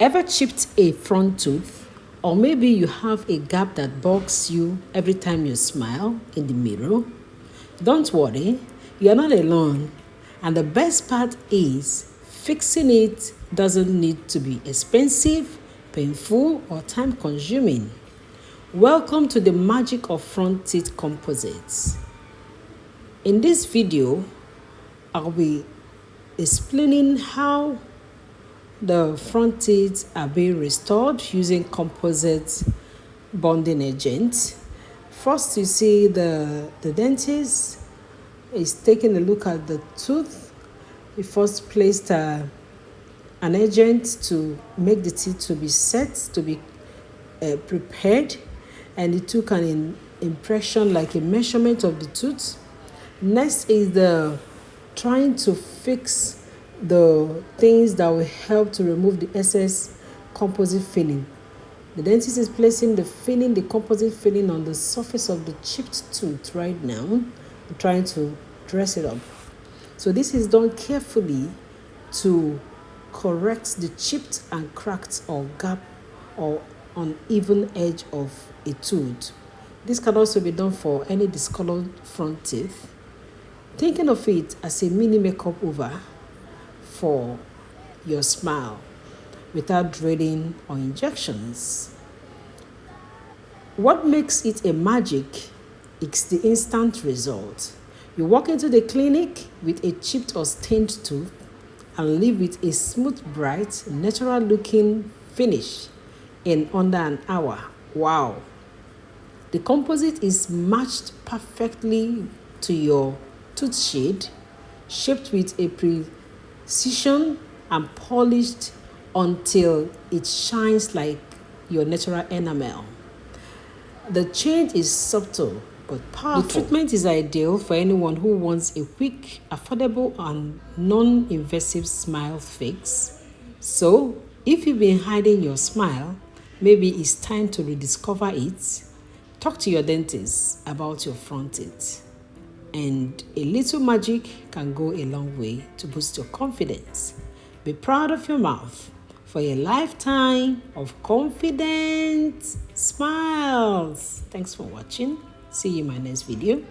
Ever chipped a front tooth? Or maybe you have a gap that bugs you every time you smile in the mirror? Don't worry, you're not alone. And the best part is, fixing it doesn't need to be expensive, painful, or time consuming. Welcome to the magic of front teeth composites. In this video, I'll be explaining how the front teeth are being restored using composite bonding agent. First, you see the dentist is taking a look at the tooth. He first placed an agent to make the teeth to be set, to be prepared, and he took an impression, like a measurement of the tooth. Next is the trying to fix the things that will help to remove the excess composite filling. The dentist is placing the composite filling on the surface of the chipped tooth right now, trying to dress it up. So this is done carefully to correct the chipped and cracked or gap or uneven edge of a tooth. This can also be done for any discolored front teeth. Thinking of it as a mini makeup over for your smile without drilling or injections. What makes it a magic is the instant result. You walk into the clinic with a chipped or stained tooth and leave with a smooth, bright, natural looking finish in under an hour. Wow! The composite is matched perfectly to your tooth shade, shaped with a precision and polished until it shines like your natural enamel. The change is subtle but powerful. The treatment is ideal for anyone who wants a quick, affordable, and non-invasive smile fix. So, if you've been hiding your smile, maybe it's time to rediscover it. Talk to your dentist about your front teeth. And a little magic can go a long way to boost your confidence. Be proud of your mouth for a lifetime of confident smiles. Thanks for watching. See you in my next video.